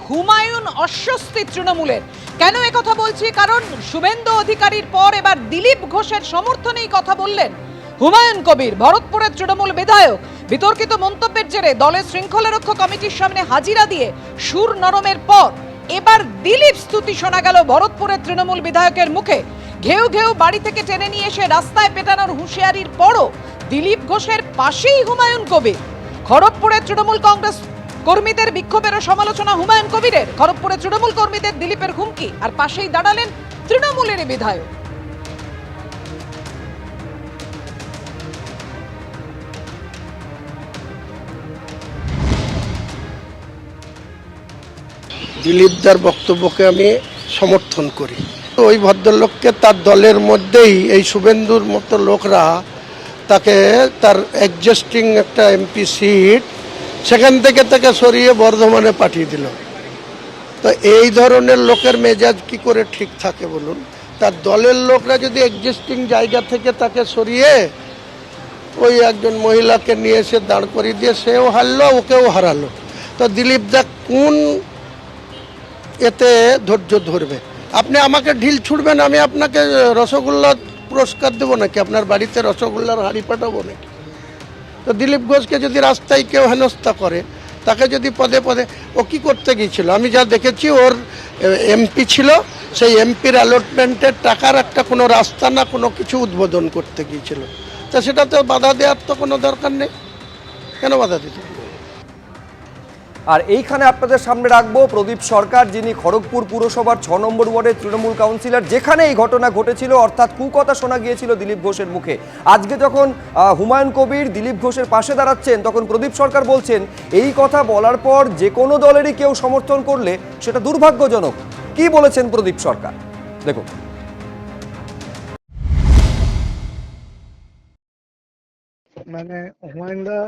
হুমায়ুন অস্বস্তি তৃণমূলের। কেন একথা বলছি? কারণ শুভেন্দু অধিকারীর পর এবার দিলীপ ঘোষের সমর্থনেই কথা বললেন হুমায়ুন কবির, ভরতপুরের তৃণমূল বিধায়ক। বিতর্কিত মন্তব্যের জেরে দলের শৃঙ্খলা রক্ষা কমিটির সামনে হাজিরা দিয়ে সুর নরমের পর এবার দিলীপ স্তুতি শোনা গেল ভরতপুরের তৃণমূল বিধায়কের মুখে। ঘেউ ঘেউ বাড়ি থেকে টেনে নিয়ে এসে রাস্তায় পেটানোর হুঁশিয়ারির পরও দিলীপ ঘোষের পাশেই হুমায়ুন কবির। খড়গপুরের তৃণমূল কংগ্রেস কর্মীদের বিক্ষোভেরও সমালোচনা হুমায়ুন কবিরের। খড়গপুরের তৃণমূল কর্মীদের দিলীপের হুমকি, আর পাশেই দাঁড়ালেন তৃণমূলের বিধায়ক। দিলীপদার বক্তব্যকে আমি সমর্থন করি। ওই ভদ্রলোককে তার দলের মধ্যেই এই শুভেন্দুর মতো লোকরা তাকে তার অ্যাডজাস্টিং একটা এমপি সিট সেখান থেকে তাকে সরিয়ে বর্ধমানে পাঠিয়ে দিল। তো এই ধরনের লোকের মেজাজ কি করে ঠিক থাকে বলুন? তার দলের লোকরা যদি অ্যাডজাস্টিং জায়গা থেকে তাকে সরিয়ে ওই একজন মহিলাকে নিয়ে এসে দাঁড় করিয়ে দিয়ে সেও হারলো, ওকেও হারালো, তো দিলীপদা কোন এতে ধৈর্য ধরবে? আপনি আমাকে ঢিল ছুড়বেন, আমি আপনাকে রসগোল্লা পুরস্কার দেবো নাকি? আপনার বাড়িতে রসগোল্লার হাঁড়ি পাঠাবো নাকি? তো দিলীপ ঘোষকে যদি রাস্তায় কেউ হেনস্থা করে, তাকে যদি পদে পদে, ও কী করতে গিয়েছিল? আমি যা দেখেছি, ওর এমপি ছিল, সেই এমপির অ্যালটমেন্টের টাকার একটা কোনো রাস্তা না কোনো কিছু উদ্বোধন করতে গিয়েছিল। তা সেটাতে বাধা দেওয়ার তো কোনো দরকার নেই, কেন বাধা দিতে? আর এইখানে আপনাদের সামনে রাখবো প্রদীপ সরকার, যিনি খড়গপুর পুরসভার 6 নম্বর ওয়ার্ডের তৃণমূল কাউন্সিলর, যেখানে এই ঘটনা ঘটেছিল, অর্থাৎ কুকথা শোনা গিয়েছিল দিলীপ ঘোষের মুখে। আজকে যখন হুমায়ুন কবির দিলীপ ঘোষের পাশে দাঁড়াচ্ছেন, তখন প্রদীপ সরকার বলছেন এই কথা বলার পর যে কোনো দলেরই কেউ সমর্থন করলে সেটা দুর্ভাগ্যজনক। কি বলেছেন প্রদীপ সরকার, দেখুন। মানে হুমায়ুনদা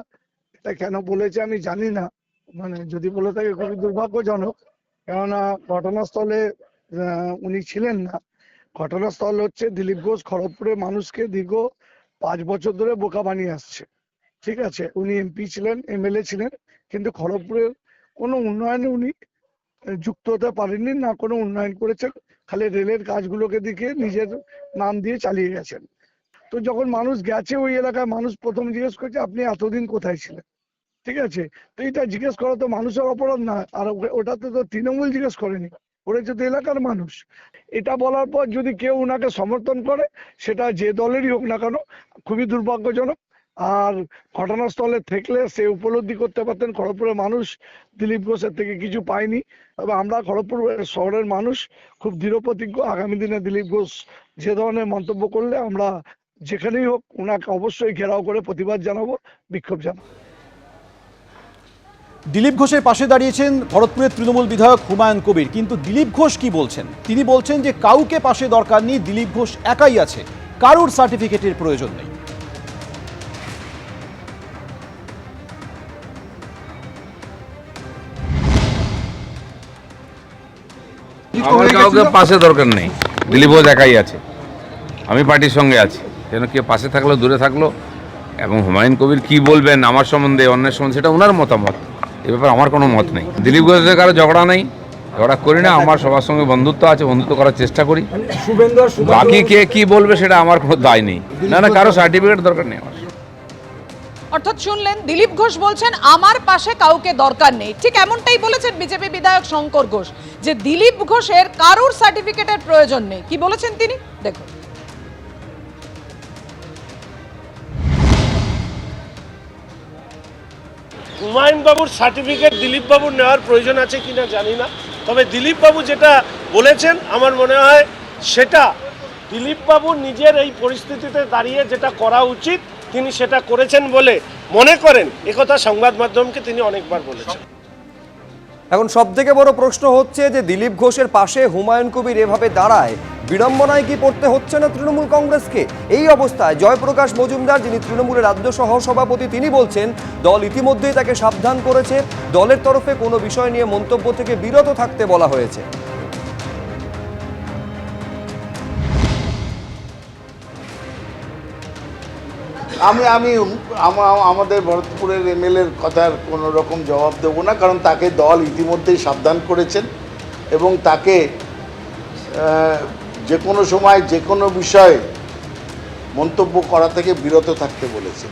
এটা কেন বলেছে আমি জানি না, মানে যদি বলে থাকে খুবই দুর্ভাগ্যজনক, কেননা ঘটনাস্থলে উনি ছিলেন না। ঘটনাস্থল হচ্ছে দিলীপ ঘোষ খড়গপুরের মানুষকে দীর্ঘ 5 বছর ধরে বোকা বানিয়ে আসছে। ঠিক আছে, উনি এমপি ছিলেন, এমএলএ ছিলেন, কিন্তু খড়গপুরের কোনো উন্নয়নে উনি যুক্ত হতে পারেননি, না কোনো উন্নয়ন করেছেন। খালি রেলের কাজগুলোকে দিকে নিজের নাম দিয়ে চালিয়ে গেছেন। তো যখন মানুষ গেছে ওই এলাকায়, মানুষ প্রথম জিজ্ঞেস করছে আপনি এতদিন কোথায় ছিলেন? ঠিক আছে, তো এটা জিজ্ঞেস করা তো মানুষের অপরাধ না, আর ওটাতে তো তৃণমূল জিজ্ঞেস করেনি, করেছে তো এলাকার মানুষ। এটা বলার পর যদি কেউ ওনাকে সমর্থন করে, সেটা যে দলেরই হোক না কেন, খুবই দুর্ভাগ্যজনক। আর ঘটনাস্থলে থাকলে সে উপলব্ধি করতে পারতেন খড়গপুরের মানুষ দিলীপ ঘোষের থেকে কিছু পায়নি। তবে আমরা খড়গপুর শহরের মানুষ খুব দৃঢ়প্রতিজ্ঞ, আগামী দিনে দিলীপ ঘোষ যে ধরনের মন্তব্য করলে আমরা যেখানেই হোক ওনাকে অবশ্যই ঘেরাও করে প্রতিবাদ জানাবো, বিক্ষোভ জানাবো। দিলীপ ঘোষের পাশে দাঁড়িয়েছেন ভরতপুরের তৃণমূল বিধায়ক হুমায়ুন কবির, কিন্তু দিলীপ ঘোষ কি বলছেন? তিনি বলছেন যে কাউকে পাশে দরকার নেই, দিলীপ ঘোষ একাই আছে, কারুর সার্টিফিকেটের প্রয়োজন নেই। আমার কাউকে পাশে দরকার নেই, দিলীপ ঘোষ একাই আছে, আমি পার্টির সঙ্গে আছি। যেন কেউ পাশে থাকলো দূরে থাকলো, এবং হুমায়ুন কবির কি বলবেন আমার সম্বন্ধে অন্যের সম্বন্ধে সেটা ওনার মতামত, এ ব্যাপারে আমার কোনো মত নেই। দিলীপ ঘোষের কারো ঝগড়া নেই, ঝগড়া করি না, আমার সবার সঙ্গে বন্ধুত্ব আছে, বন্ধুত্ব করার চেষ্টা করি। বাকি কে কি বলবে সেটা আমার কোনো দায় নেই। না না, কারো সার্টিফিকেট দরকার নেই আমার। অর্থাৎ শুনলেন, দিলীপ ঘোষ বলছেন আমার পাশে কাউকে দরকার নেই। ঠিক এমনটাই বলেছেন বিজেপি বিধায়ক শঙ্কর ঘোষ, যে দিলীপ ঘোষের কারুর সার্টিফিকেটের প্রয়োজন নেই। কি বলেছেন তিনি, দেখুন। হুমায়ুন বাবুর সার্টিফিকেট দিলীপ বাবুর নেওয়ার প্রয়োজন আছে কিনা জানি না, তবে দিলীপ বাবু যেটা বলেছেন আমার মনে হয় সেটা দিলীপ বাবু নিজের এই পরিস্থিতিতে দাঁড়িয়ে যেটা করা উচিত তিনি সেটা করেছেন বলে মনে করেন, একথা সংবাদ মাধ্যমকে তিনি অনেকবার বলেছেন। এখন সবথেকে বড় প্রশ্ন হচ্ছে যে দিলীপ ঘোষের পাশে হুমায়ুন কবির এভাবে দাঁড়ায়, বিড়ম্বনায় কি পড়তে হচ্ছে না তৃণমূল কংগ্রেসকে? এই অবস্থায় জয়প্রকাশ মজুমদার, যিনি তৃণমূলের রাজ্য সহ সভাপতি, তিনি বলছেন দল ইতিমধ্যেই তাকে সাবধান করেছে, দলের তরফে কোনো বিষয় নিয়ে মন্তব্য থেকে বিরত থাকতে বলা হয়েছে। আমাদের ভরতপুরের এমএলএর কথার কোনো রকম জবাব দেব না, কারণ তাকে দল ইতিমধ্যেই সাবধান করেছেন এবং তাকে যে কোনো সময় যে কোনো বিষয়ে মন্তব্য করা থেকে বিরত থাকতে বলেছেন।